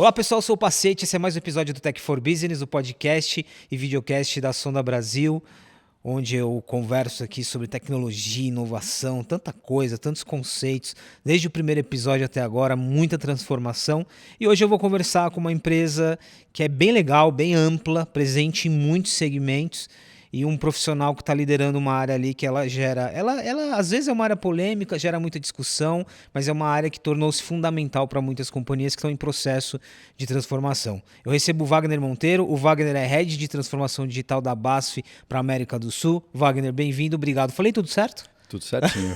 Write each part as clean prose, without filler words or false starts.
Olá pessoal, eu sou o Pacete, esse é mais um episódio do Tech for Business, o podcast e videocast da Sonda Brasil, onde eu converso aqui sobre tecnologia, inovação, tanta coisa, tantos conceitos, desde o primeiro episódio até agora, muita transformação. E hoje eu vou conversar com uma empresa que é bem legal, bem ampla, presente em muitos segmentos, e um profissional que está liderando uma área ali que ela gera... Ela às vezes é uma área polêmica, gera muita discussão, mas é uma área que tornou-se fundamental para muitas companhias que estão em processo de transformação. Eu recebo o Wagner Monteiro, o Wagner é Head de Transformação Digital da BASF para a América do Sul. Wagner, bem-vindo, obrigado. Falei tudo certo? Tudo certinho.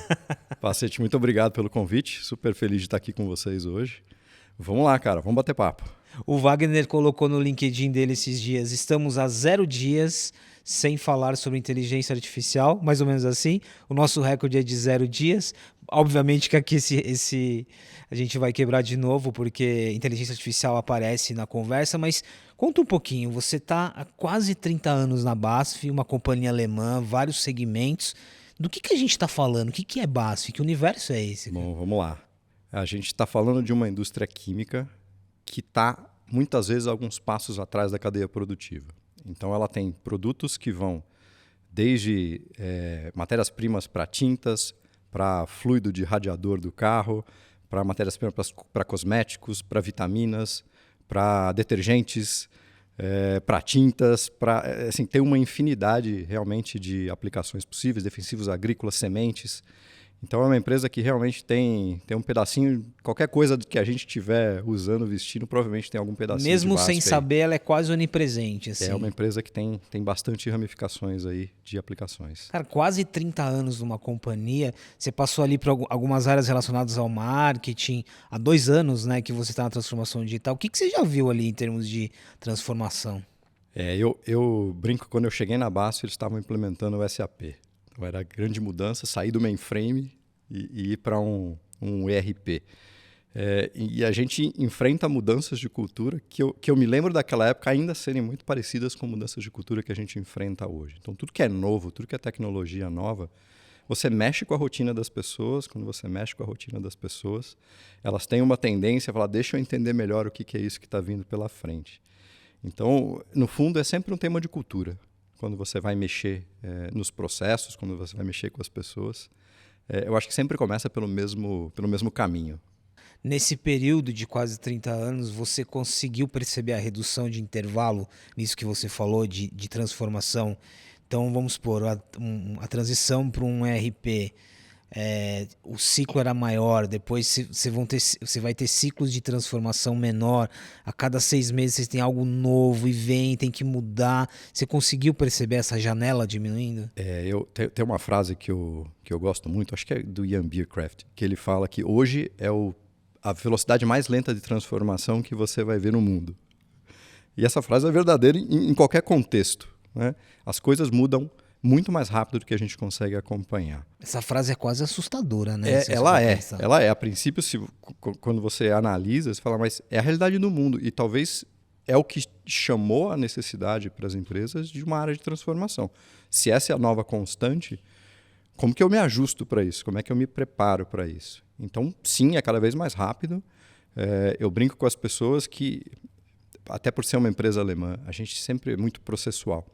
Pacete, muito obrigado pelo convite, super feliz de estar aqui com vocês hoje. Vamos lá, cara, vamos bater papo. O Wagner colocou no LinkedIn dele esses dias, estamos há 0 dias sem falar sobre inteligência artificial, mais ou menos assim. O nosso recorde é de 0 dias. Obviamente que aqui a gente vai quebrar de novo, porque inteligência artificial aparece na conversa, mas conta um pouquinho, você está há quase 30 anos na BASF, uma companhia alemã, vários segmentos. Do que a gente está falando? O que é BASF? Que universo é esse? Bom, vamos lá. A gente está falando de uma indústria química que está, muitas vezes, alguns passos atrás da cadeia produtiva. Então, ela tem produtos que vão desde matérias-primas para tintas, para fluido de radiador do carro, para matérias-primas para cosméticos, para vitaminas, para detergentes, para tintas, para assim, ter uma infinidade realmente de aplicações possíveis, defensivos agrícolas, sementes. Então é uma empresa que realmente tem um pedacinho, qualquer coisa que a gente estiver usando, vestindo, provavelmente tem algum pedacinho Mesmo de BASF sem aí. saber, ela é quase onipresente. Assim. É uma empresa que tem bastante ramificações aí de aplicações. Cara, quase 30 anos numa companhia, você passou ali por algumas áreas relacionadas ao marketing, há 2 anos, né, que você está na transformação digital. O que você já viu ali em termos de transformação? Eu brinco, quando eu cheguei na BASF, eles estavam implementando o SAP. Então era grande mudança, sair do mainframe e ir para um ERP. E a gente enfrenta mudanças de cultura que eu me lembro daquela época ainda serem muito parecidas com mudanças de cultura que a gente enfrenta hoje. Então, tudo que é novo, tudo que é tecnologia nova, você mexe com a rotina das pessoas. Quando você mexe com a rotina das pessoas, elas têm uma tendência a falar, deixa eu entender melhor o que é isso que está vindo pela frente. Então, no fundo, é sempre um tema de cultura. Quando você vai mexer nos processos, quando você vai mexer com as pessoas, eu acho que sempre começa pelo mesmo caminho. Nesse período de quase 30 anos, você conseguiu perceber a redução de intervalo nisso que você falou de transformação? Então, vamos supor, a transição para um ERP, o ciclo era maior, depois você vai ter ciclos de transformação menor, a cada 6 meses você tem algo novo e tem que mudar. Você conseguiu perceber essa janela diminuindo? Tem uma frase que eu gosto muito, acho que é do Ian Beercraft, que ele fala que hoje é a velocidade mais lenta de transformação que você vai ver no mundo. E essa frase é verdadeira em qualquer contexto, né? As coisas mudam muito mais rápido do que a gente consegue acompanhar. Essa frase é quase assustadora, né? Ela é. A princípio, quando você analisa, você fala, mas é a realidade do mundo. E talvez é o que chamou a necessidade para as empresas de uma área de transformação. Se essa é a nova constante, como que eu me ajusto para isso? Como é que eu me preparo para isso? Então, sim, é cada vez mais rápido. Eu brinco com as pessoas que, até por ser uma empresa alemã, a gente sempre é muito processual.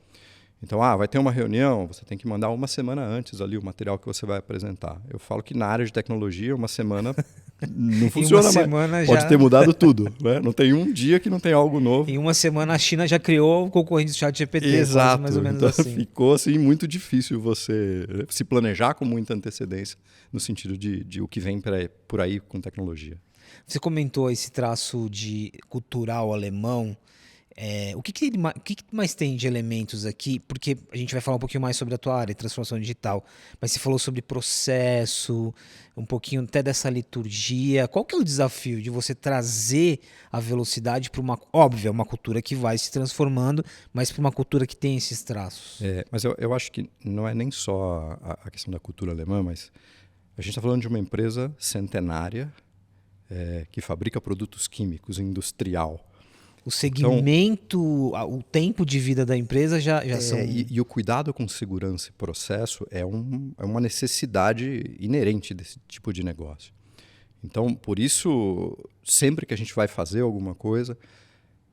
Então, vai ter uma reunião, você tem que mandar uma semana antes ali o material que você vai apresentar. Eu falo que na área de tecnologia, uma semana não funciona mais. Pode ter mudado tudo, né? Não tem um dia que não tem algo novo. Em uma semana a China já criou o concorrente do ChatGPT. Exato. Mais ou menos então, assim. Ficou assim, muito difícil você se planejar com muita antecedência no sentido de o que vem por aí com tecnologia. Você comentou esse traço cultural alemão. O que mais tem de elementos aqui? Porque a gente vai falar um pouquinho mais sobre a tua área, transformação digital, mas você falou sobre processo, um pouquinho até dessa liturgia. Qual que é o desafio de você trazer a velocidade para uma cultura que vai se transformando, mas para uma cultura que tem esses traços? Mas eu acho que não é nem só a questão da cultura alemã, mas a gente está falando de uma empresa centenária que fabrica produtos químicos, industrial. O segmento, o tempo de vida da empresa já são... E o cuidado com segurança e processo é uma necessidade inerente desse tipo de negócio. Então, por isso, sempre que a gente vai fazer alguma coisa,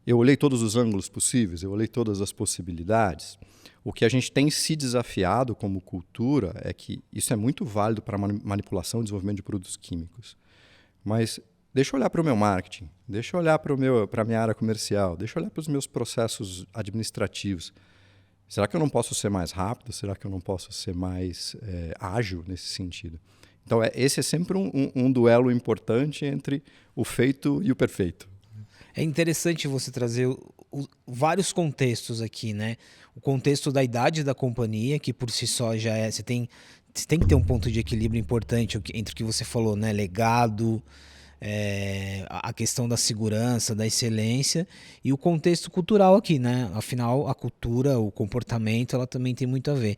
eu olhei todos os ângulos possíveis, eu olhei todas as possibilidades. O que a gente tem se desafiado como cultura é que isso é muito válido para manipulação e desenvolvimento de produtos químicos. Mas deixa eu olhar para o meu marketing, deixa eu olhar para a minha área comercial, deixa eu olhar para os meus processos administrativos. Será que eu não posso ser mais rápido? Será que eu não posso ser mais ágil nesse sentido? Então, esse é sempre um duelo importante entre o feito e o perfeito. É interessante você trazer vários contextos aqui, né? O contexto da idade da companhia, que por si só já é... Você tem que ter um ponto de equilíbrio importante entre o que você falou, né? Legado, a questão da segurança, da excelência e o contexto cultural aqui, né? Afinal, a cultura, o comportamento, ela também tem muito a ver.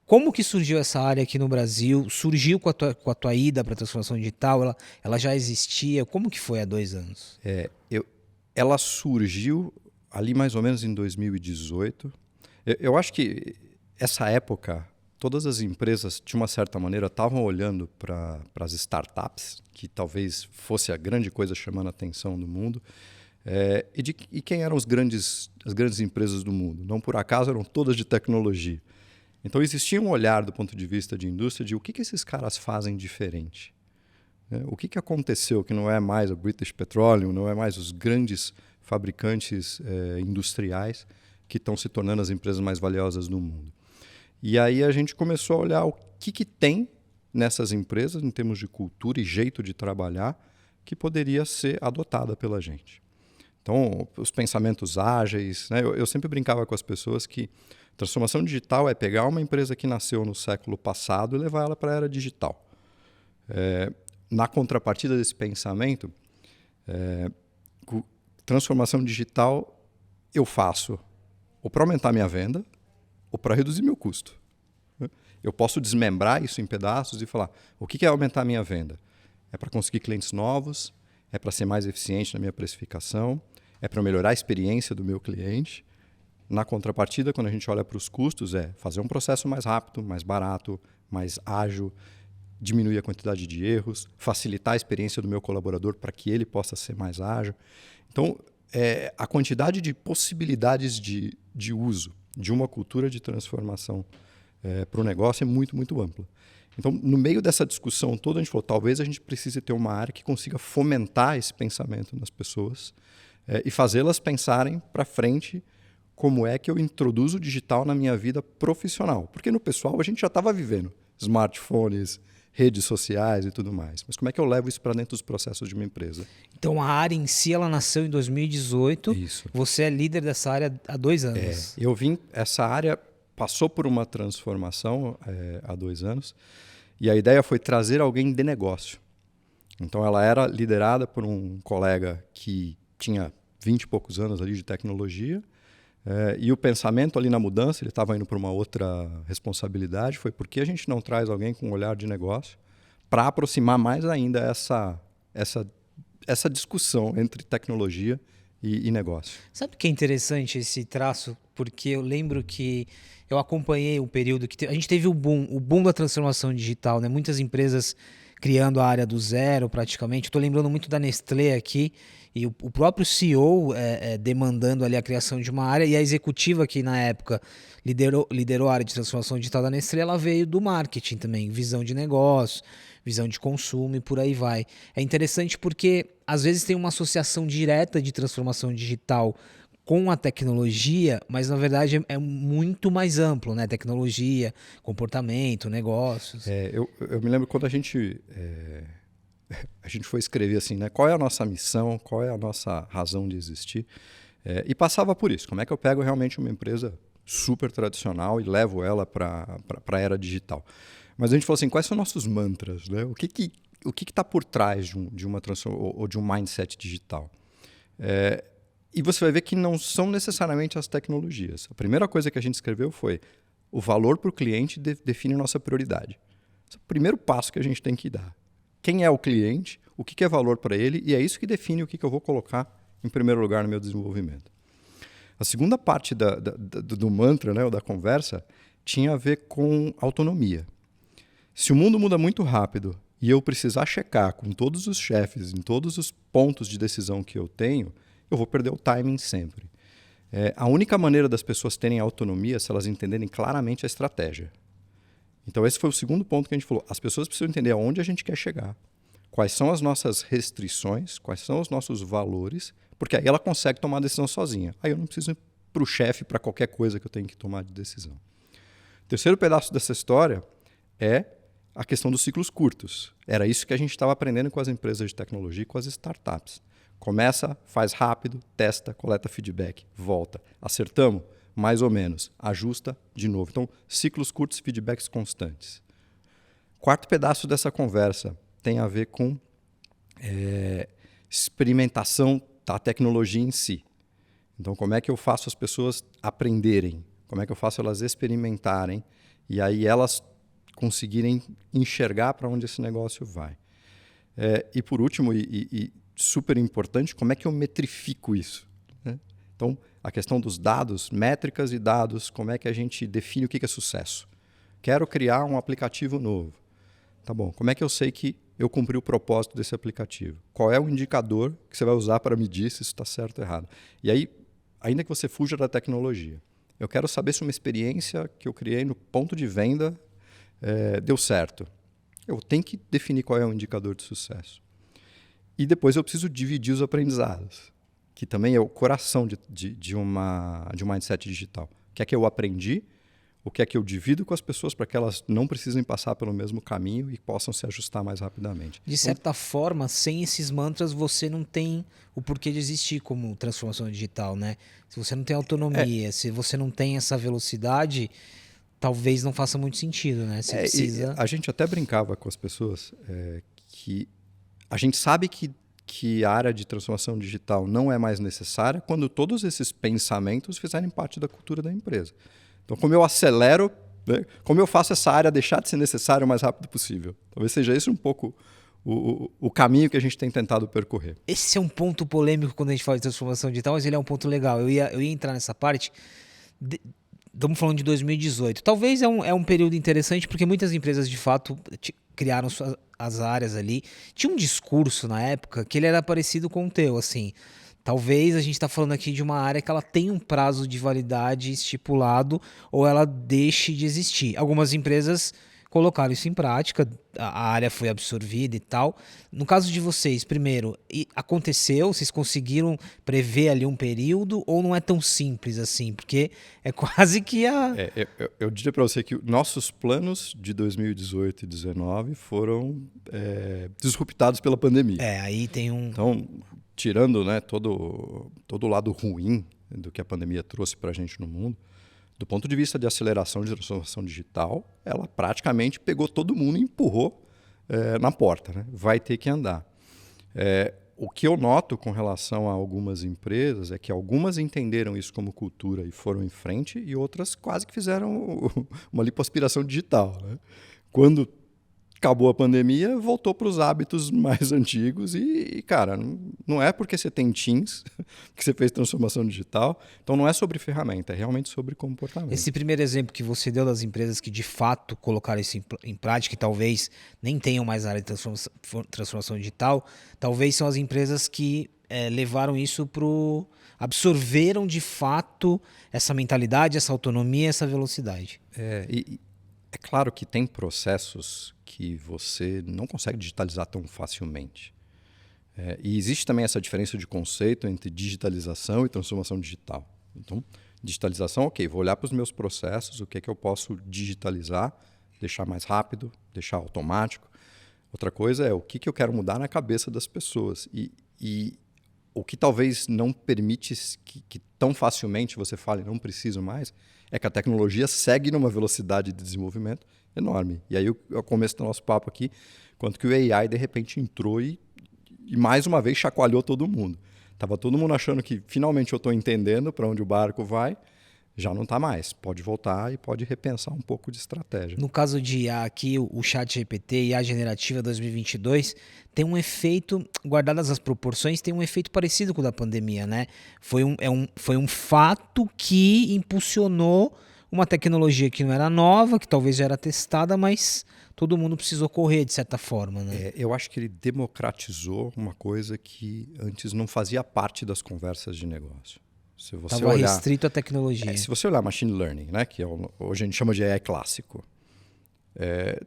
Como que surgiu essa área aqui no Brasil? Surgiu com a tua ida para a transformação digital? Ela já existia? Como que foi há 2 anos? Ela surgiu ali mais ou menos em 2018. Eu acho que essa época, todas as empresas, de uma certa maneira, estavam olhando para as startups, que talvez fosse a grande coisa chamando a atenção do mundo, e quem eram as grandes empresas do mundo. Não por acaso eram todas de tecnologia. Então existia um olhar do ponto de vista de indústria de o que esses caras fazem diferente. O que aconteceu que não é mais a British Petroleum, não é mais os grandes fabricantes industriais que estão se tornando as empresas mais valiosas do mundo. E aí a gente começou a olhar o que tem nessas empresas, em termos de cultura e jeito de trabalhar, que poderia ser adotada pela gente. Então, os pensamentos ágeis, né? Eu sempre brincava com as pessoas que transformação digital é pegar uma empresa que nasceu no século passado e levar ela para a era digital. Na contrapartida desse pensamento, transformação digital eu faço ou para aumentar minha venda ou para reduzir meu custo. Eu posso desmembrar isso em pedaços e falar, o que é aumentar minha venda? É para conseguir clientes novos, é para ser mais eficiente na minha precificação, é para melhorar a experiência do meu cliente. Na contrapartida, quando a gente olha para os custos, é fazer um processo mais rápido, mais barato, mais ágil, diminuir a quantidade de erros, facilitar a experiência do meu colaborador para que ele possa ser mais ágil. Então, a quantidade de possibilidades de uso de uma cultura de transformação para o negócio é muito, muito ampla. Então, no meio dessa discussão toda, a gente falou, talvez a gente precise ter uma área que consiga fomentar esse pensamento nas pessoas e fazê-las pensarem para frente como é que eu introduzo o digital na minha vida profissional. Porque no pessoal a gente já estava vivendo smartphones, redes sociais e tudo mais. Mas como é que eu levo isso para dentro dos processos de uma empresa? Então a área em si, ela nasceu em 2018. Isso. Você é líder dessa área há 2 anos. Essa área passou por uma transformação há 2 anos. E a ideia foi trazer alguém de negócio. Então ela era liderada por um colega que tinha 20 e poucos anos ali de tecnologia. E o pensamento ali na mudança, ele estava indo para uma outra responsabilidade, foi por que a gente não traz alguém com um olhar de negócio para aproximar mais ainda essa discussão entre tecnologia e negócio. Sabe o que é interessante esse traço? Porque eu lembro que eu acompanhei o período que a gente teve o boom da transformação digital, né? Muitas empresas criando a área do zero praticamente. Estou lembrando muito da Nestlé aqui, e o próprio CEO demandando ali a criação de uma área, e a executiva que na época liderou a área de transformação digital da Nestlé, ela veio do marketing também, visão de negócio, visão de consumo e por aí vai. É interessante porque às vezes tem uma associação direta de transformação digital com a tecnologia, mas na verdade é muito mais amplo, né? Tecnologia, comportamento, negócios. Eu me lembro quando a gente foi escrever assim, né? Qual é a nossa missão, qual é a nossa razão de existir? E passava por isso. Como é que eu pego realmente uma empresa super tradicional e levo ela para a era digital? Mas a gente falou assim, quais são nossos mantras, né? O que está por trás de uma transformação ou de um mindset digital? E você vai ver que não são necessariamente as tecnologias. A primeira coisa que a gente escreveu foi o valor para o cliente define nossa prioridade. Esse é o primeiro passo que a gente tem que dar. Quem é o cliente, o que é valor para ele, e é isso que define o que eu vou colocar em primeiro lugar no meu desenvolvimento. A segunda parte do mantra, né, ou da conversa, tinha a ver com autonomia. Se o mundo muda muito rápido e eu precisar checar com todos os chefes, em todos os pontos de decisão que eu tenho, eu vou perder o timing sempre. A única maneira das pessoas terem autonomia é se elas entenderem claramente a estratégia. Então esse foi o segundo ponto que a gente falou. As pessoas precisam entender aonde a gente quer chegar, quais são as nossas restrições, quais são os nossos valores, porque aí ela consegue tomar a decisão sozinha. Aí eu não preciso ir para o chefe para qualquer coisa que eu tenho que tomar de decisão. O terceiro pedaço dessa história é a questão dos ciclos curtos. Era isso que a gente estava aprendendo com as empresas de tecnologia e com as startups. Começa, faz rápido, testa, coleta feedback, volta. Acertamos? Mais ou menos. Ajusta de novo. Então, ciclos curtos, feedbacks constantes. Quarto pedaço dessa conversa tem a ver com experimentação da tecnologia em si. Então, como é que eu faço as pessoas aprenderem? Como é que eu faço elas experimentarem? E aí elas conseguirem enxergar para onde esse negócio vai. E por último, e super importante, como é que eu metrifico isso? Né? Então, a questão dos dados, métricas e dados, como é que a gente define o que é sucesso? Quero criar um aplicativo novo. Tá bom, como é que eu sei que eu cumpri o propósito desse aplicativo? Qual é o indicador que você vai usar para medir se isso está certo ou errado? E aí, ainda que você fuja da tecnologia, eu quero saber se uma experiência que eu criei no ponto de venda deu certo. Eu tenho que definir qual é o indicador de sucesso. E depois eu preciso dividir os aprendizados, que também é o coração de um mindset digital. O que é que eu aprendi, o que é que eu divido com as pessoas para que elas não precisem passar pelo mesmo caminho e possam se ajustar mais rapidamente. De certa forma, sem esses mantras, você não tem o porquê de existir como transformação digital, né? Se você não tem autonomia, se você não tem essa velocidade, talvez não faça muito sentido, né? Você precisa... A gente até brincava com as pessoas que a gente sabe que a área de transformação digital não é mais necessária quando todos esses pensamentos fizerem parte da cultura da empresa. Então, como eu acelero, né, como eu faço essa área deixar de ser necessária o mais rápido possível? Talvez seja esse um pouco o caminho que a gente tem tentado percorrer. Esse é um ponto polêmico quando a gente fala de transformação digital, mas ele é um ponto legal. Eu ia entrar nessa parte. Estamos falando de 2018. Talvez é um período interessante porque muitas empresas, de fato, criaram as áreas ali. Tinha um discurso na época que ele era parecido com o teu, assim. Talvez a gente está falando aqui de uma área que ela tem um prazo de validade estipulado ou ela deixe de existir. Algumas empresas colocaram isso em prática, a área foi absorvida e tal. No caso de vocês, primeiro, aconteceu? Vocês conseguiram prever ali um período ou não é tão simples assim? Porque é quase que eu diria para você que nossos planos de 2018 e 2019 foram disruptados pela pandemia. Aí tem um... Então, tirando, né, todo o lado ruim do que a pandemia trouxe para a gente no mundo, do ponto de vista de aceleração de transformação digital, ela praticamente pegou todo mundo e empurrou na porta. Né? Vai ter que andar. O que eu noto com relação a algumas empresas é que algumas entenderam isso como cultura e foram em frente, e outras quase que fizeram uma lipoaspiração digital. Né? Quando acabou a pandemia, voltou para os hábitos mais antigos e, cara, não é porque você tem Teams que você fez transformação digital. Então, não é sobre ferramenta, é realmente sobre comportamento. Esse primeiro exemplo que você deu das empresas que, de fato, colocaram isso em prática e talvez nem tenham mais área de transformação digital, talvez são as empresas que levaram isso absorveram, de fato, essa mentalidade, essa autonomia, essa velocidade. É claro que tem processos que você não consegue digitalizar tão facilmente. E existe também essa diferença de conceito entre digitalização e transformação digital. Então, digitalização, ok, vou olhar para os meus processos, o que é que eu posso digitalizar, deixar mais rápido, deixar automático. Outra coisa é o que eu quero mudar na cabeça das pessoas. E o que talvez não permite que tão facilmente você fale não preciso mais, é que a tecnologia segue numa velocidade de desenvolvimento enorme. E aí, o começo do nosso papo aqui, quanto que o AI, de repente, entrou e mais uma vez, chacoalhou todo mundo. Estava todo mundo achando que, finalmente, eu estou entendendo para onde o barco vai. Já não está mais. Pode voltar e pode repensar um pouco de estratégia. No caso de IA aqui, o ChatGPT, IA Generativa 2022, tem um efeito, guardadas as proporções, tem um efeito parecido com o da pandemia, né? Foi um fato que impulsionou uma tecnologia que não era nova, que talvez já era testada, mas todo mundo precisou correr de certa forma, né? Eu acho que ele democratizou uma coisa que antes não fazia parte das conversas de negócio. Se você Estava olhar, restrito à tecnologia. se você olhar machine learning, né, que hoje a gente chama de AI clássico,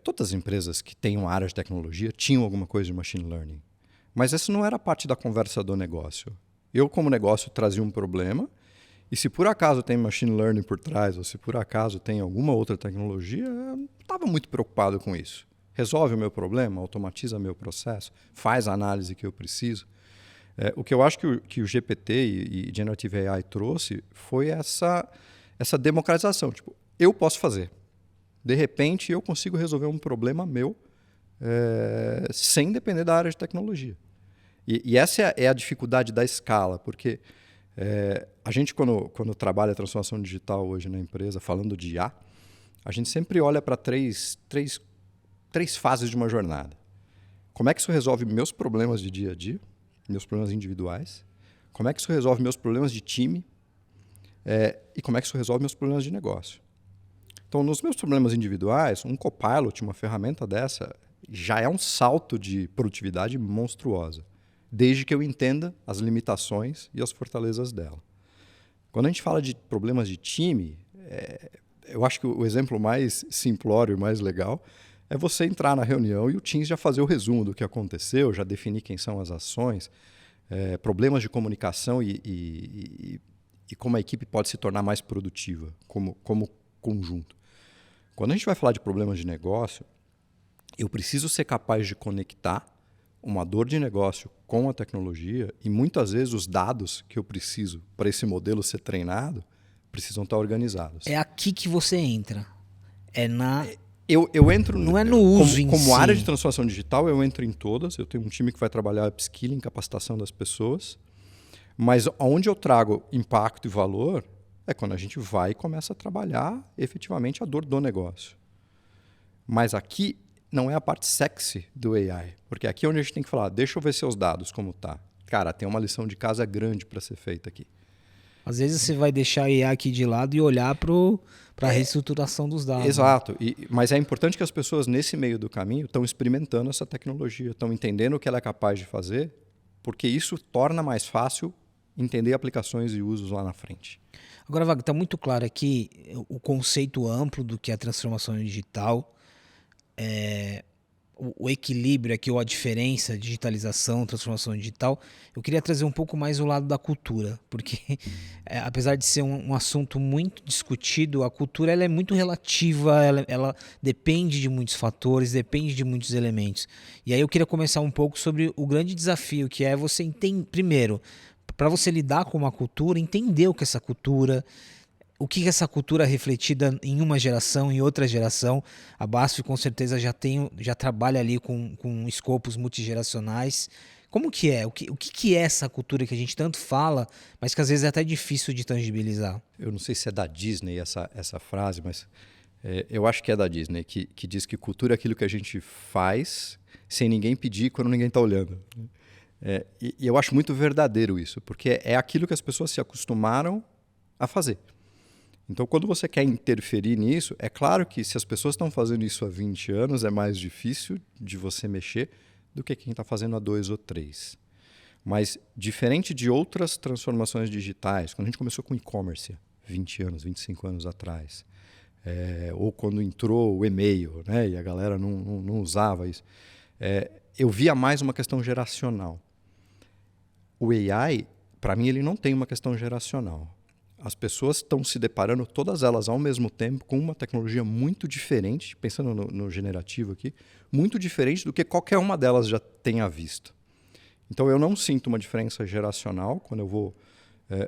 todas as empresas que têm uma área de tecnologia tinham alguma coisa de machine learning. Mas essa não era parte da conversa do negócio. Eu, como negócio, trazia um problema, e se por acaso tem machine learning por trás, ou se por acaso tem alguma outra tecnologia, eu não estava muito preocupado com isso. Resolve o meu problema, automatiza meu processo, faz a análise que eu preciso. O que eu acho que o GPT e Generative AI trouxe foi essa democratização. Tipo, eu posso fazer. De repente, eu consigo resolver um problema meu sem depender da área de tecnologia. E essa é a dificuldade da escala, porque a gente, quando trabalha a transformação digital hoje na empresa, falando de IA, a gente sempre olha para três fases de uma jornada. Como é que isso resolve meus problemas de dia a dia, meus problemas individuais? Como é que isso resolve meus problemas de time? E como é que isso resolve meus problemas de negócio? Então, nos meus problemas individuais, um Copilot, uma ferramenta dessa, já é um salto de produtividade monstruosa, desde que eu entenda as limitações e as fortalezas dela. Quando a gente fala de problemas de time, eu acho que o exemplo mais simplório e mais legal é você entrar na reunião e o Teams já fazer o resumo do que aconteceu, já definir quem são as ações, problemas de comunicação e como a equipe pode se tornar mais produtiva como conjunto. Quando a gente vai falar de problemas de negócio, eu preciso ser capaz de conectar uma dor de negócio com a tecnologia e muitas vezes os dados que eu preciso para esse modelo ser treinado precisam estar organizados. É aqui que você entra. Eu entro... Não é no uso em si. Como área de transformação digital, eu entro em todas. Eu tenho um time que vai trabalhar upskilling, capacitação das pessoas. Mas onde eu trago impacto e valor é quando a gente vai e começa a trabalhar efetivamente a dor do negócio. Mas aqui não é a parte sexy do AI. Porque aqui é onde a gente tem que falar, deixa eu ver seus dados como tá. Cara, tem uma lição de casa grande para ser feita aqui. Às vezes você vai deixar a IA aqui de lado e olhar para a reestruturação dos dados. Exato. Mas é importante que as pessoas nesse meio do caminho estão experimentando essa tecnologia, estão entendendo o que ela é capaz de fazer, porque isso torna mais fácil entender aplicações e usos lá na frente. Agora, Wagner, está muito claro aqui o conceito amplo do que é a transformação digital, o equilíbrio aqui, ou a diferença, digitalização, transformação digital. Eu queria trazer um pouco mais o lado da cultura, porque apesar de ser um assunto muito discutido, a cultura ela é muito relativa, ela depende de muitos fatores, depende de muitos elementos. E aí eu queria começar um pouco sobre o grande desafio, que é você entender, primeiro, para você lidar com uma cultura, entender o que é essa cultura, o que essa cultura é refletida em uma geração, em outra geração. A BASF com certeza já trabalha ali com escopos multigeracionais. Como que é? O que é essa cultura que a gente tanto fala, mas que às vezes é até difícil de tangibilizar? Eu não sei se é da Disney essa frase, mas eu acho que é da Disney, que diz que cultura é aquilo que a gente faz sem ninguém pedir quando ninguém está olhando. E eu acho muito verdadeiro isso, porque é aquilo que as pessoas se acostumaram a fazer. Então, quando você quer interferir nisso, é claro que se as pessoas estão fazendo isso há 20 anos, é mais difícil de você mexer do que quem está fazendo há 2 ou 3. Mas, diferente de outras transformações digitais, quando a gente começou com e-commerce, 20 anos, 25 anos atrás, ou quando entrou o e-mail, né, e a galera não usava isso, eu via mais uma questão geracional. O AI, para mim, ele não tem uma questão geracional. As pessoas estão se deparando, todas elas ao mesmo tempo, com uma tecnologia muito diferente, pensando no generativo aqui, muito diferente do que qualquer uma delas já tenha visto. Então, eu não sinto uma diferença geracional quando eu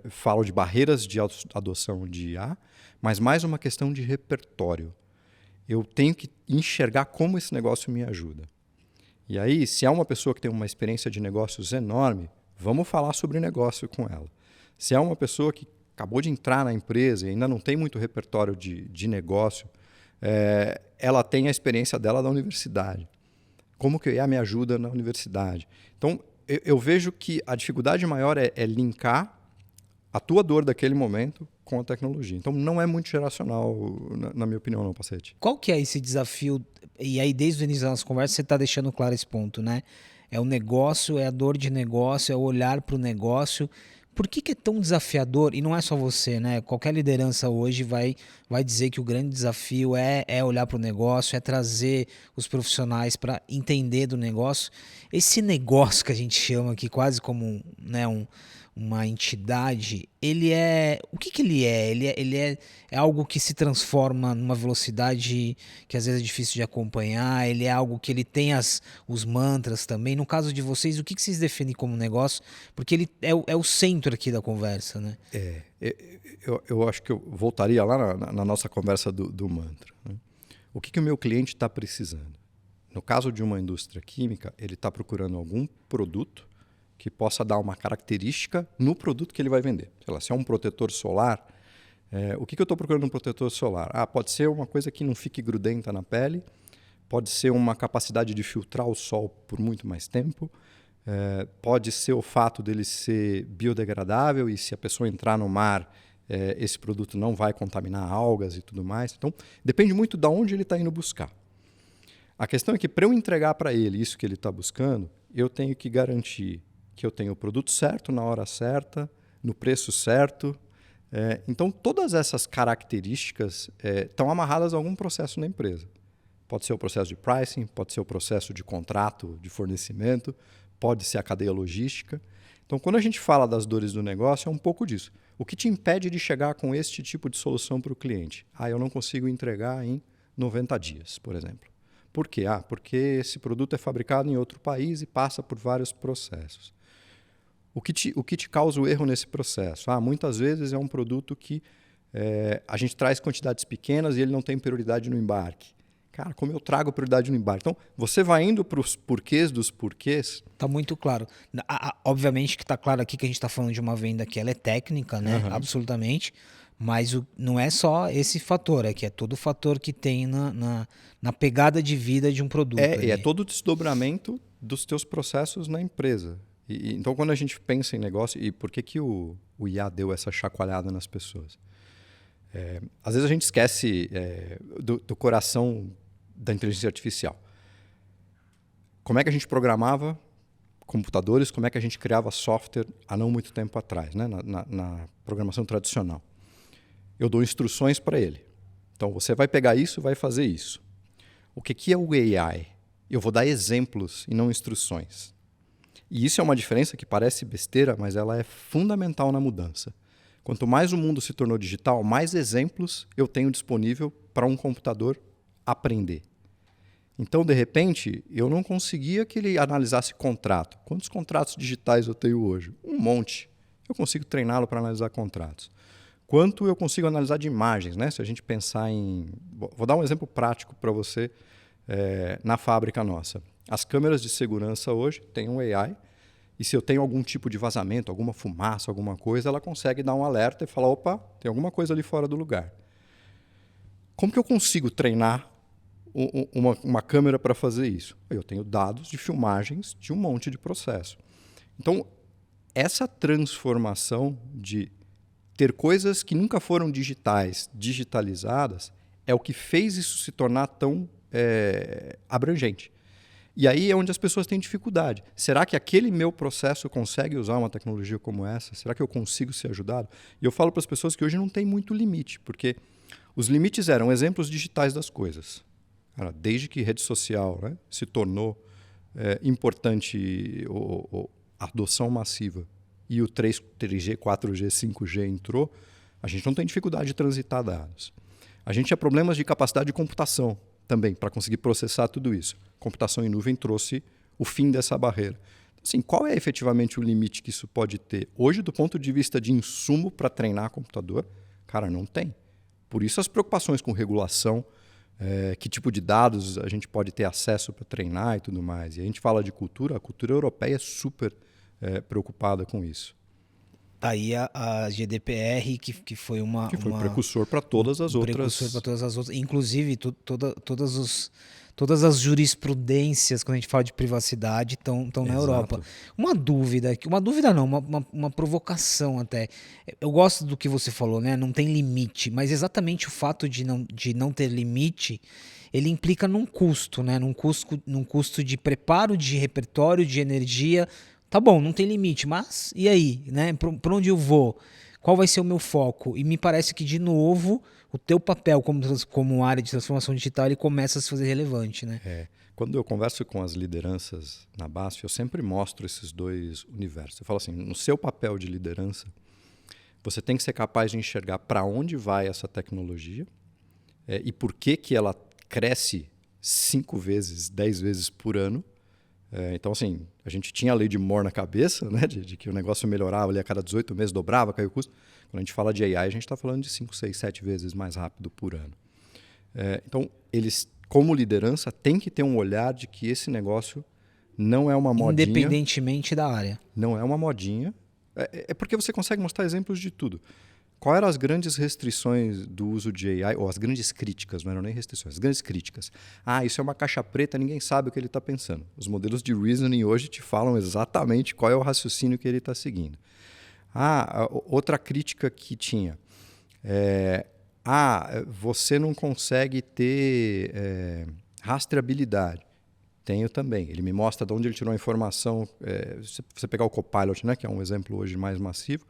falo de barreiras de adoção de IA, mas mais uma questão de repertório. Eu tenho que enxergar como esse negócio me ajuda. E aí, se é uma pessoa que tem uma experiência de negócios enorme, vamos falar sobre negócio com ela. Se é uma pessoa que acabou de entrar na empresa e ainda não tem muito repertório de negócio, ela tem a experiência dela da universidade. Como que o IA me ajuda na universidade? Então, eu vejo que a dificuldade maior é linkar a tua dor daquele momento com a tecnologia. Então, não é muito geracional, na minha opinião, não, Pacete. Qual que é esse desafio? E aí, desde o início da nossa conversa, você está deixando claro esse ponto, né? É o negócio, é a dor de negócio, é o olhar para o negócio. Por que é tão desafiador? E não é só você, né? Qualquer liderança hoje vai dizer que o grande desafio é olhar para o negócio, é trazer os profissionais para entender do negócio. Esse negócio que a gente chama aqui quase como né, uma entidade, ele é... O que ele é? É algo que se transforma numa velocidade que às vezes é difícil de acompanhar, ele é algo que ele tem os mantras também. No caso de vocês, o que vocês definem como negócio? Porque ele é o centro aqui da conversa, né? Eu acho que eu voltaria lá na nossa conversa do mantra. Né? O que o meu cliente está precisando? No caso de uma indústria química, ele está procurando algum produto que possa dar uma característica no produto que ele vai vender. Sei lá, se é um protetor solar, o que eu estou procurando no protetor solar? Pode ser uma coisa que não fique grudenta na pele, pode ser uma capacidade de filtrar o sol por muito mais tempo, pode ser o fato dele ser biodegradável e se a pessoa entrar no mar, esse produto não vai contaminar algas e tudo mais. Então, depende muito de onde ele está indo buscar. A questão é que para eu entregar para ele isso que ele está buscando, eu tenho que garantir que eu tenho o produto certo, na hora certa, no preço certo. Então, todas essas características estão amarradas a algum processo na empresa. Pode ser o processo de pricing, pode ser o processo de contrato, de fornecimento, pode ser a cadeia logística. Então, quando a gente fala das dores do negócio, é um pouco disso. O que te impede de chegar com este tipo de solução para o cliente? Eu não consigo entregar em 90 dias, por exemplo. Por quê? Porque esse produto é fabricado em outro país e passa por vários processos. O que te causa o erro nesse processo? Muitas vezes é um produto que a gente traz quantidades pequenas e ele não tem prioridade no embarque. Cara, como eu trago prioridade no embarque? Então, você vai indo para os porquês dos porquês. Está muito claro. Obviamente que está claro aqui que a gente está falando de uma venda que ela é técnica, né? Uhum. Absolutamente. Mas não é só esse fator, é que é todo o fator que tem na pegada de vida de um produto. É todo o desdobramento dos teus processos na empresa. Então, quando a gente pensa em negócio, e por que o IA deu essa chacoalhada nas pessoas? Às vezes a gente esquece do coração da inteligência artificial. Como é que a gente programava computadores, como é que a gente criava software há não muito tempo atrás, né? na programação tradicional. Eu dou instruções para ele. Então, você vai pegar isso, vai fazer isso. O que é o AI? Eu vou dar exemplos e não instruções. E isso é uma diferença que parece besteira, mas ela é fundamental na mudança. Quanto mais o mundo se tornou digital, mais exemplos eu tenho disponível para um computador aprender. Então, de repente, eu não conseguia que ele analisasse contrato. Quantos contratos digitais eu tenho hoje? Um monte. Eu consigo treiná-lo para analisar contratos. Quanto eu consigo analisar de imagens, né? Se a gente pensar em... Vou dar um exemplo prático para você na fábrica nossa. As câmeras de segurança hoje têm um AI e se eu tenho algum tipo de vazamento, alguma fumaça, alguma coisa, ela consegue dar um alerta e falar, opa, tem alguma coisa ali fora do lugar. Como que eu consigo treinar uma câmera para fazer isso? Eu tenho dados de filmagens de um monte de processo. Então, essa transformação de ter coisas que nunca foram digitalizadas, é o que fez isso se tornar tão abrangente. E aí é onde as pessoas têm dificuldade. Será que aquele meu processo consegue usar uma tecnologia como essa? Será que eu consigo ser ajudado? E eu falo para as pessoas que hoje não tem muito limite, porque os limites eram exemplos digitais das coisas. Cara, desde que rede social, né, se tornou importante a adoção massiva e o 3G, 4G, 5G entrou, a gente não tem dificuldade de transitar dados. A gente tinha problemas de capacidade de computação também, para conseguir processar tudo isso. Computação em nuvem trouxe o fim dessa barreira. Assim, qual é efetivamente o limite que isso pode ter? Hoje, do ponto de vista de insumo para treinar computador, cara, não tem. Por isso as preocupações com regulação, que tipo de dados a gente pode ter acesso para treinar e tudo mais. E a gente fala de cultura, a cultura europeia é super preocupada com isso. Aí a GDPR, que foi Que foi precursor para todas as outras. Precursor para todas as outras. Inclusive, todas as jurisprudências, quando a gente fala de privacidade, estão na Europa. Uma dúvida não, uma provocação até. Eu gosto do que você falou, né? Não tem limite, mas exatamente o fato de não ter limite, ele implica num custo, né? Num custo de preparo, de repertório, de energia. Tá bom, não tem limite, mas e aí, né? Para onde eu vou? Qual vai ser o meu foco? E me parece que, de novo, o teu papel como área de transformação digital, ele começa a se fazer relevante, né? Quando eu converso com as lideranças na BASF, eu sempre mostro esses dois universos. Eu falo assim, no seu papel de liderança, você tem que ser capaz de enxergar para onde vai essa tecnologia e por que ela cresce 5 vezes, 10 vezes por ano. Então, assim, a gente tinha a lei de Moore na cabeça, né, de que o negócio melhorava ali a cada 18 meses, dobrava, caiu o custo. Quando a gente fala de AI, a gente está falando de 5, 6, 7 vezes mais rápido por ano. Então, eles, como liderança, têm que ter um olhar de que esse negócio não é uma modinha. Independentemente da área. Não é uma modinha. É porque você consegue mostrar exemplos de tudo. Quais eram as grandes restrições do uso de AI, ou as grandes críticas, não eram nem restrições, as grandes críticas. Isso é uma caixa preta, ninguém sabe o que ele está pensando. Os modelos de reasoning hoje te falam exatamente qual é o raciocínio que ele está seguindo. Outra crítica que tinha você não consegue ter rastreabilidade. Tenho também. Ele me mostra de onde ele tirou a informação. Se você pegar o Copilot, né, que é um exemplo hoje mais massivo,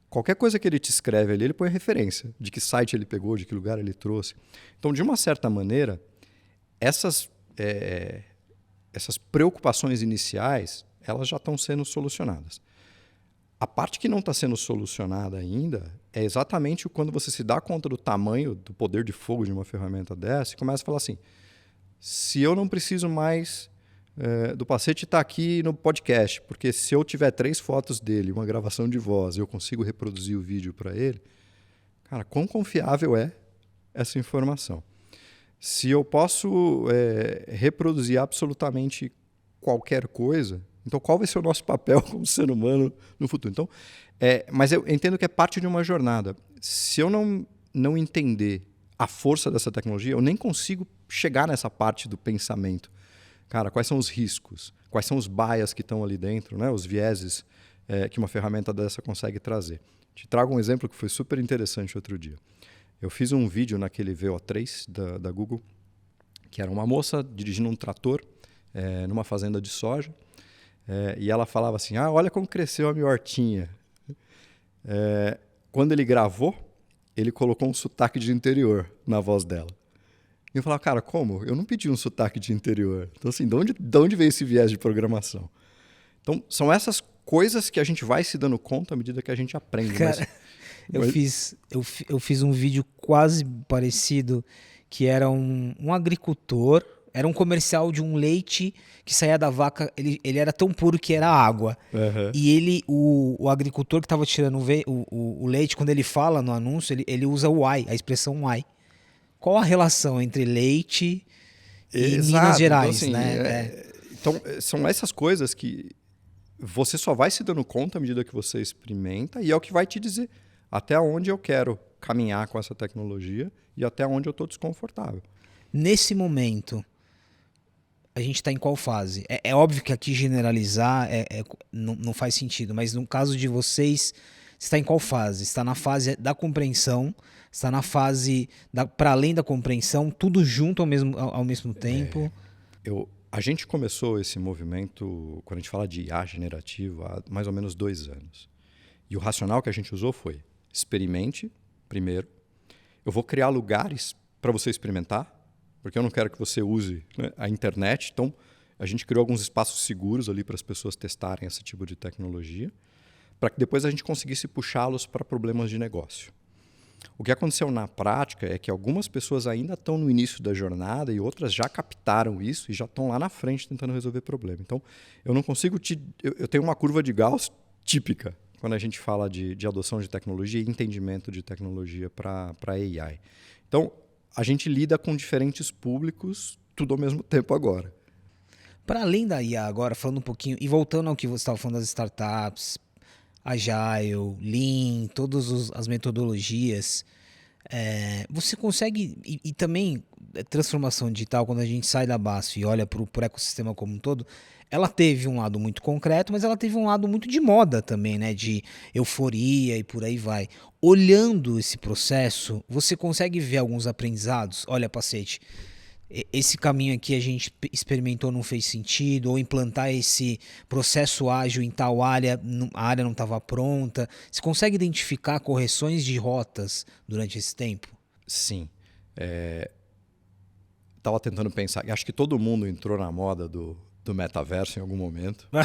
qualquer coisa que ele te escreve ali, ele põe referência de que site ele pegou, de que lugar ele trouxe. Então, de uma certa maneira, essas preocupações iniciais, elas já estão sendo solucionadas. A parte que não está sendo solucionada ainda é exatamente quando você se dá conta do tamanho, do poder de fogo de uma ferramenta dessa e começa a falar assim, se eu não preciso mais do Pacete estar aqui no podcast, porque se eu tiver 3 fotos dele, uma gravação de voz, eu consigo reproduzir o vídeo para ele, cara, quão confiável é essa informação? Se eu posso reproduzir absolutamente qualquer coisa, então qual vai ser o nosso papel como ser humano no futuro? Então, mas eu entendo que é parte de uma jornada. Se eu não entender a força dessa tecnologia, eu nem consigo chegar nessa parte do pensamento. Cara, quais são os riscos? Quais são os bias que estão ali dentro, né? Os vieses que uma ferramenta dessa consegue trazer. Te trago um exemplo que foi super interessante outro dia. Eu fiz um vídeo naquele VO3 da Google, que era uma moça dirigindo um trator numa fazenda de soja, e ela falava assim, olha como cresceu a minha hortinha. Quando ele gravou, ele colocou um sotaque de interior na voz dela. E eu falava, cara, como? Eu não pedi um sotaque de interior. Então, assim, de onde veio esse viés de programação? Então, são essas coisas que a gente vai se dando conta à medida que a gente aprende. Cara, eu fiz um vídeo quase parecido, que era um agricultor, era um comercial de um leite que saía da vaca, ele era tão puro que era água. Uhum. E o agricultor que estava tirando o leite, quando ele fala no anúncio, ele usa o why, a expressão why. Qual a relação entre leite e Minas Gerais, então, assim, né? Então, são essas coisas que você só vai se dando conta à medida que você experimenta e é o que vai te dizer até onde eu quero caminhar com essa tecnologia e até onde eu estou desconfortável. Nesse momento, a gente está em qual fase? É óbvio que aqui generalizar não faz sentido, mas no caso de vocês, está em qual fase? Está na fase da compreensão? Está na fase para além da compreensão, tudo junto ao mesmo tempo? A gente começou esse movimento, quando a gente fala de IA generativa, há mais ou menos 2 anos. E o racional que a gente usou foi, experimente primeiro. Eu vou criar lugares para você experimentar, porque eu não quero que você use, né, a internet. Então, a gente criou alguns espaços seguros ali para as pessoas testarem esse tipo de tecnologia, para que depois a gente conseguisse puxá-los para problemas de negócio. O que aconteceu na prática é que algumas pessoas ainda estão no início da jornada e outras já captaram isso e já estão lá na frente tentando resolver problema. Então, eu não consigo eu tenho uma curva de Gauss típica quando a gente fala de adoção de tecnologia e entendimento de tecnologia para AI. Então, a gente lida com diferentes públicos tudo ao mesmo tempo agora. Para além da IA agora, falando um pouquinho, e voltando ao que você estava falando das startups, Agile, Lean, todas as metodologias, Você consegue, e também transformação digital, quando a gente sai da BASF e olha para o ecossistema como um todo, ela teve um lado muito concreto, mas ela teve um lado muito de moda também, né? De euforia e por aí vai. Olhando esse processo, você consegue ver alguns aprendizados? Olha, Pacete, esse caminho aqui a gente experimentou, não fez sentido, ou implantar esse processo ágil em tal área, a área não estava pronta. Você consegue identificar correções de rotas durante esse tempo? Sim. Estava tentando pensar. Acho que todo mundo entrou na moda do metaverso em algum momento, né,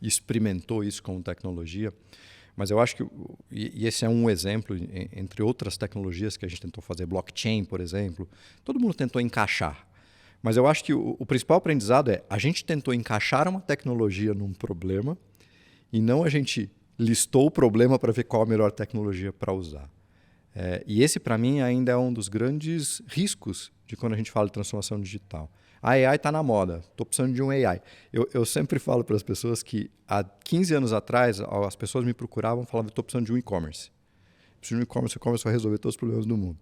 e experimentou isso como tecnologia. Mas eu acho que, e esse é um exemplo, entre outras tecnologias que a gente tentou fazer, blockchain, por exemplo, todo mundo tentou encaixar. Mas eu acho que o principal aprendizado é a gente tentou encaixar uma tecnologia num problema e não a gente listou o problema para ver qual a melhor tecnologia para usar. E esse, para mim, ainda é um dos grandes riscos de quando a gente fala de transformação digital. A AI está na moda, estou precisando de um AI. Eu sempre falo para as pessoas que há 15 anos atrás, as pessoas me procuravam e falavam: estou precisando de um e-commerce. Preciso de um e-commerce, o e-commerce vai resolver todos os problemas do mundo.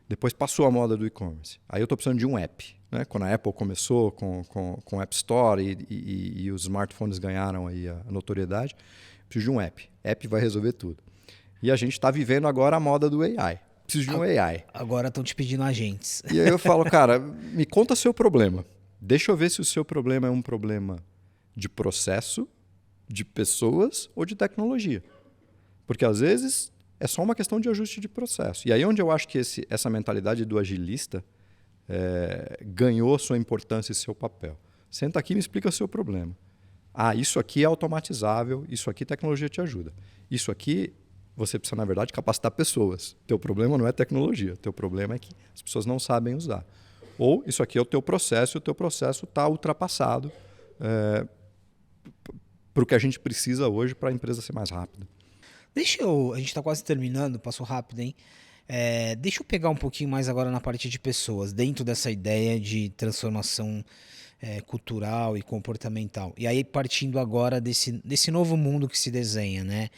Depois passou a moda do e-commerce. Aí eu estou precisando de um app. Né? Quando a Apple começou com o App Store e os smartphones ganharam aí a notoriedade, preciso de um app. App vai resolver tudo. E a gente está vivendo agora a moda do AI. Preciso de um AI. Agora estão te pedindo agentes. E aí eu falo: cara, me conta seu problema. Deixa eu ver se o seu problema é um problema de processo, de pessoas ou de tecnologia. Porque às vezes é só uma questão de ajuste de processo. E aí onde eu acho que essa mentalidade do agilista ganhou sua importância e seu papel. Senta aqui e me explica o seu problema. Isso aqui é automatizável, isso aqui tecnologia te ajuda. Isso aqui você precisa, na verdade, capacitar pessoas. Teu problema não é tecnologia, teu problema é que as pessoas não sabem usar. Ou isso aqui é o teu processo e o teu processo está ultrapassado para o que a gente precisa hoje para a empresa ser mais rápida. A gente está quase terminando, passou rápido, hein? Deixa eu pegar um pouquinho mais agora na parte de pessoas, dentro dessa ideia de transformação cultural e comportamental. E aí partindo agora desse novo mundo que se desenha, né?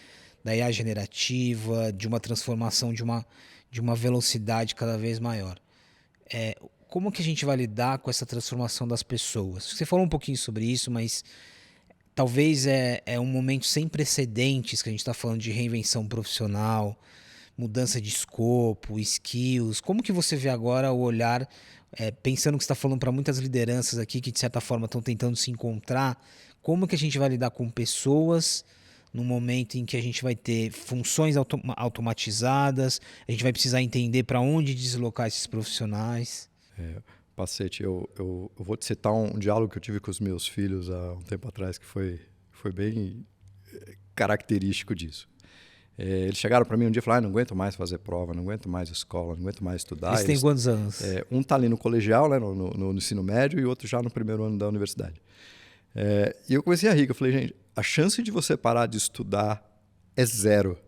Da IA generativa, de uma transformação de uma velocidade cada vez maior. Como que a gente vai lidar com essa transformação das pessoas? Você falou um pouquinho sobre isso, mas talvez é um momento sem precedentes que a gente está falando de reinvenção profissional, mudança de escopo, skills. Como que você vê agora o olhar, pensando que você está falando para muitas lideranças aqui que de certa forma estão tentando se encontrar, como que a gente vai lidar com pessoas no momento em que a gente vai ter funções automatizadas, a gente vai precisar entender para onde deslocar esses profissionais? Pacete, eu vou te citar um diálogo que eu tive com os meus filhos há um tempo atrás que foi bem característico disso. Eles chegaram para mim um dia e falaram: não aguento mais fazer prova, não aguento mais escola, não aguento mais estudar. Eles têm quantos anos? Um está ali no colegial, né, no ensino médio, e o outro já no primeiro ano da universidade. E eu comecei a rir, eu falei: gente, a chance de você parar de estudar é zero.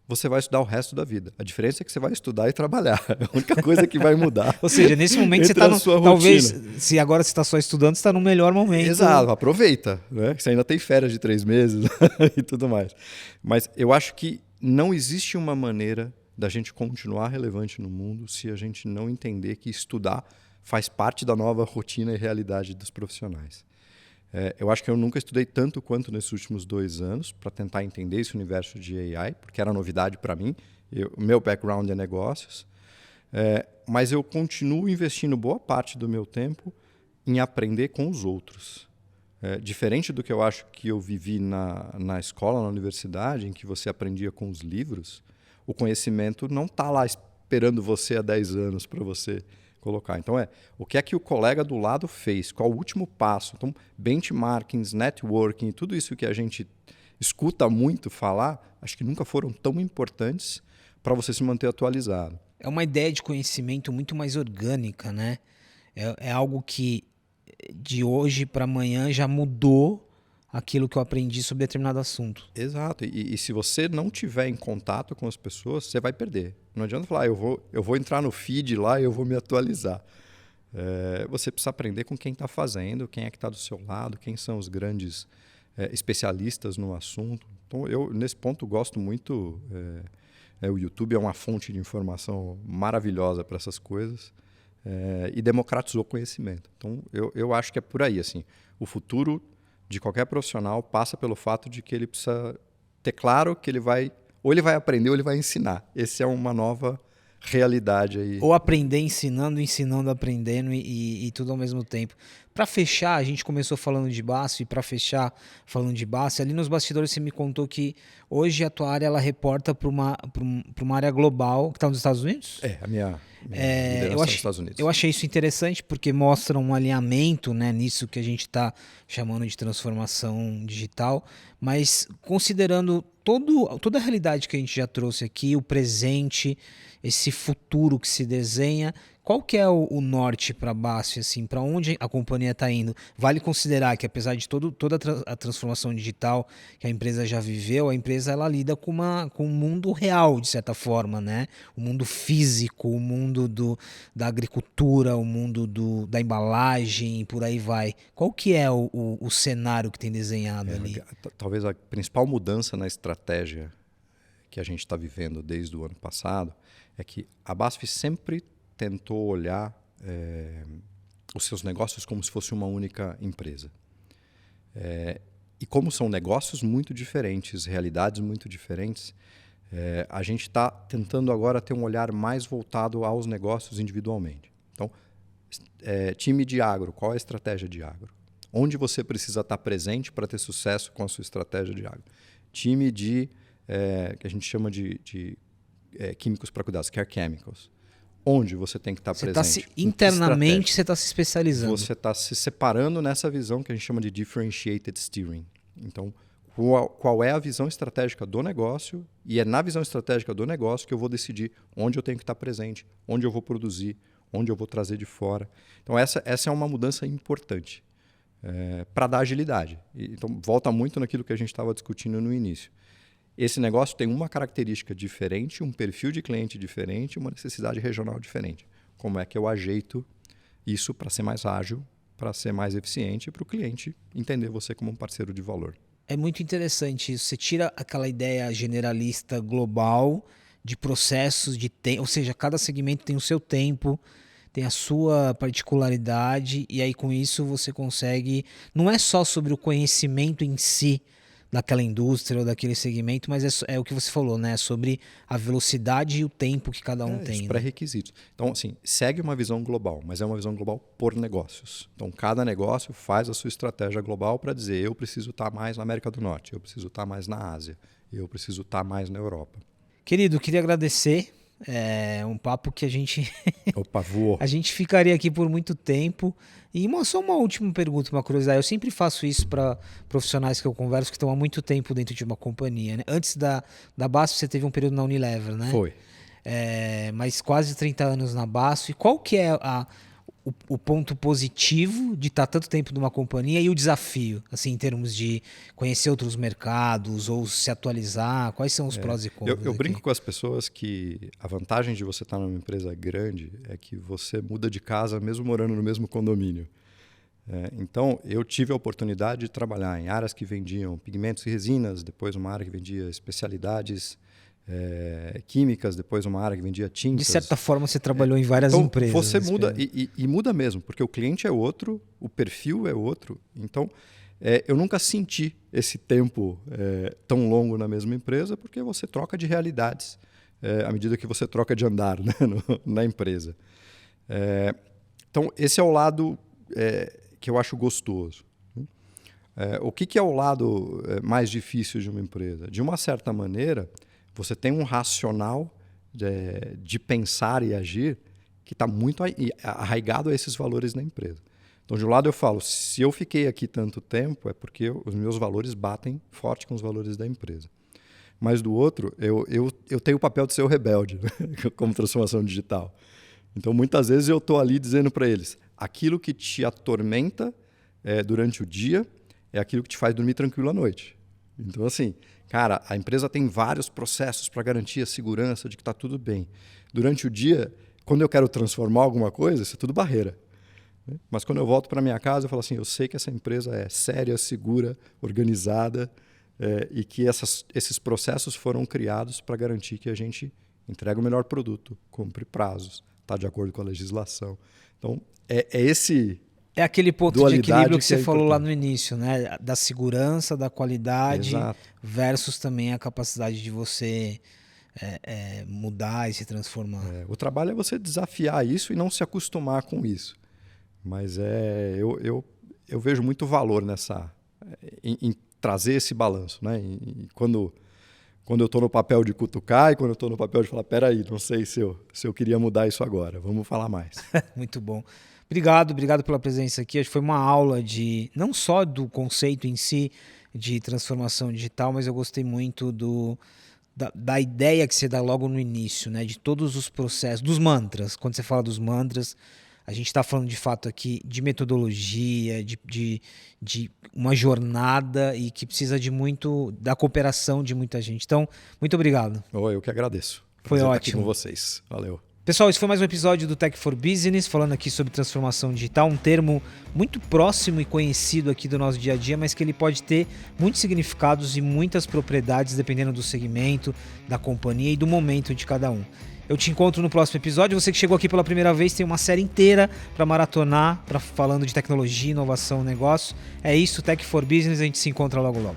Você vai estudar o resto da vida. A diferença é que você vai estudar e trabalhar. É a única coisa que vai mudar. Ou seja, nesse momento você está talvez, se agora você está só estudando, você está no melhor momento. Exato, aproveita, né? Você ainda tem férias de 3 meses e tudo mais. Mas eu acho que não existe uma maneira da gente continuar relevante no mundo se a gente não entender que estudar faz parte da nova rotina e realidade dos profissionais. Eu acho que eu nunca estudei tanto quanto nesses últimos 2 anos para tentar entender esse universo de AI, porque era novidade para mim. O meu background é negócios. Mas eu continuo investindo boa parte do meu tempo em aprender com os outros. Diferente do que eu acho que eu vivi na escola, na universidade, em que você aprendia com os livros, o conhecimento não está lá esperando você há 10 anos para você colocar. Então, o que é que o colega do lado fez? Qual o último passo? Então, benchmarkings, networking, tudo isso que a gente escuta muito falar, acho que nunca foram tão importantes para você se manter atualizado. É uma ideia de conhecimento muito mais orgânica, né? É algo que de hoje para amanhã já mudou aquilo que eu aprendi sobre determinado assunto. Exato. E se você não tiver em contato com as pessoas, você vai perder. Não adianta falar: eu vou entrar no feed lá e eu vou me atualizar. Você precisa aprender com quem está fazendo, quem é que está do seu lado, quem são os grandes especialistas no assunto. Então, eu, nesse ponto, gosto muito O YouTube é uma fonte de informação maravilhosa para essas coisas, e democratizou o conhecimento. Então, eu acho que é por aí. Assim, o futuro de qualquer profissional passa pelo fato de que ele precisa ter claro que ou ele vai aprender ou ele vai ensinar. Essa é uma nova realidade aí. Ou aprender ensinando, ensinando aprendendo e tudo ao mesmo tempo. Para fechar, a gente começou falando de Basf, e para fechar falando de Basf, ali nos bastidores você me contou que hoje a tua área ela reporta para uma área global que está nos Estados Unidos? A minha liderança está nos Estados Unidos. Eu achei isso interessante porque mostra um alinhamento, né, nisso que a gente está chamando de transformação digital, mas considerando toda a realidade que a gente já trouxe aqui, o presente, esse futuro que se desenha, qual que é o norte para Basf, assim, para onde a companhia está indo? Vale considerar que apesar de toda a transformação digital que a empresa já viveu, a empresa ela lida com o mundo real, de certa forma, né? O mundo físico, o mundo da agricultura, o mundo da embalagem, por aí vai. Qual que é o cenário que tem desenhado ali? Talvez a principal mudança na estratégia que a gente está vivendo desde o ano passado é que a Basf sempre tentou olhar os seus negócios como se fosse uma única empresa. E como são negócios muito diferentes, realidades muito diferentes, a gente está tentando agora ter um olhar mais voltado aos negócios individualmente. Então, time de agro, qual é a estratégia de agro? Onde você precisa estar presente para ter sucesso com a sua estratégia de agro? Time que a gente chama de químicos para cuidados, care chemicals. Onde você tem que estar presente? Internamente você está se especializando. Você está se separando nessa visão que a gente chama de differentiated steering. Então, qual é a visão estratégica do negócio? E é na visão estratégica do negócio que eu vou decidir onde eu tenho que estar presente, onde eu vou produzir, onde eu vou trazer de fora. Então, essa é uma mudança importante para dar agilidade. Então, volta muito naquilo que a gente estava discutindo no início. Esse negócio tem uma característica diferente, um perfil de cliente diferente, uma necessidade regional diferente. Como é que eu ajeito isso para ser mais ágil, para ser mais eficiente, para o cliente entender você como um parceiro de valor? É muito interessante isso. Você tira aquela ideia generalista global de processos, de tempo, ou seja, cada segmento tem o seu tempo, tem a sua particularidade, e aí com isso você consegue... Não é só sobre o conhecimento em si, daquela indústria ou daquele segmento, mas é o que você falou, né? Sobre a velocidade e o tempo que cada um tem. Os pré-requisitos. Então, assim, segue uma visão global, mas é uma visão global por negócios. Então, cada negócio faz a sua estratégia global para dizer eu preciso estar mais na América do Norte, eu preciso estar mais na Ásia, eu preciso estar mais na Europa. Querido, queria agradecer. É um papo que a gente Opa, voou. A gente ficaria aqui por muito tempo. E só uma última pergunta, uma curiosidade. Eu sempre faço isso para profissionais que eu converso que estão há muito tempo dentro de uma companhia, né? Antes da Basf, você teve um período na Unilever, né? Foi. Mas quase 30 anos na Basf. Qual que é o ponto positivo de estar tanto tempo numa companhia e o desafio, assim, em termos de conhecer outros mercados ou se atualizar? Quais são os prós e contras? Eu brinco com as pessoas que a vantagem de você estar numa empresa grande é que você muda de casa mesmo morando no mesmo condomínio. Então, eu tive a oportunidade de trabalhar em áreas que vendiam pigmentos e resinas, depois uma área que vendia especialidades químicas, depois uma área que vendia tintas. De certa forma, você trabalhou em várias empresas. Você muda e muda mesmo, porque o cliente é outro, o perfil é outro. Então, eu nunca senti esse tempo tão longo na mesma empresa, porque você troca de realidades à medida que você troca de andar, né, na empresa. Então, esse é o lado que eu acho gostoso. O que é o lado mais difícil de uma empresa? De uma certa maneira, você tem um racional de pensar e agir que está muito arraigado a esses valores na empresa. Então, de um lado eu falo, se eu fiquei aqui tanto tempo, é porque os meus valores batem forte com os valores da empresa. Mas do outro, eu tenho o papel de ser o rebelde, né? Como transformação digital. Então, muitas vezes eu estou ali dizendo para eles, aquilo que te atormenta durante o dia é aquilo que te faz dormir tranquilo à noite. Então, assim, cara, a empresa tem vários processos para garantir a segurança de que está tudo bem. Durante o dia, quando eu quero transformar alguma coisa, isso é tudo barreira. Mas quando eu volto para minha casa, eu falo assim, eu sei que essa empresa é séria, segura, organizada, e que esses processos foram criados para garantir que a gente entregue o melhor produto, cumpre prazos, está de acordo com a legislação. Então, esse... É aquele ponto de equilíbrio que você falou lá importante. no início, né? Da segurança, da qualidade, Exato. versus também a capacidade de você mudar e se transformar. O trabalho é você desafiar isso e não se acostumar com isso. Mas eu vejo muito valor em trazer esse balanço, né? Quando eu estou no papel de cutucar e quando eu estou no papel de falar, peraí, não sei se eu queria mudar isso agora, vamos falar mais. Muito bom. Obrigado pela presença aqui. Acho que foi uma aula não só do conceito em si de transformação digital, mas eu gostei muito da ideia que você dá logo no início, né? De todos os processos, dos mantras. Quando você fala dos mantras, a gente está falando de fato aqui de metodologia, de uma jornada e que precisa da cooperação de muita gente. Então, muito obrigado. Eu que agradeço. Foi Prazer ótimo. Estar aqui com vocês. Valeu. Pessoal, esse foi mais um episódio do Tech for Business, falando aqui sobre transformação digital, um termo muito próximo e conhecido aqui do nosso dia a dia, mas que ele pode ter muitos significados e muitas propriedades dependendo do segmento, da companhia e do momento de cada um. Eu te encontro no próximo episódio. Você que chegou aqui pela primeira vez, tem uma série inteira para maratonar, falando de tecnologia, inovação, negócio. É isso, Tech for Business, a gente se encontra logo logo.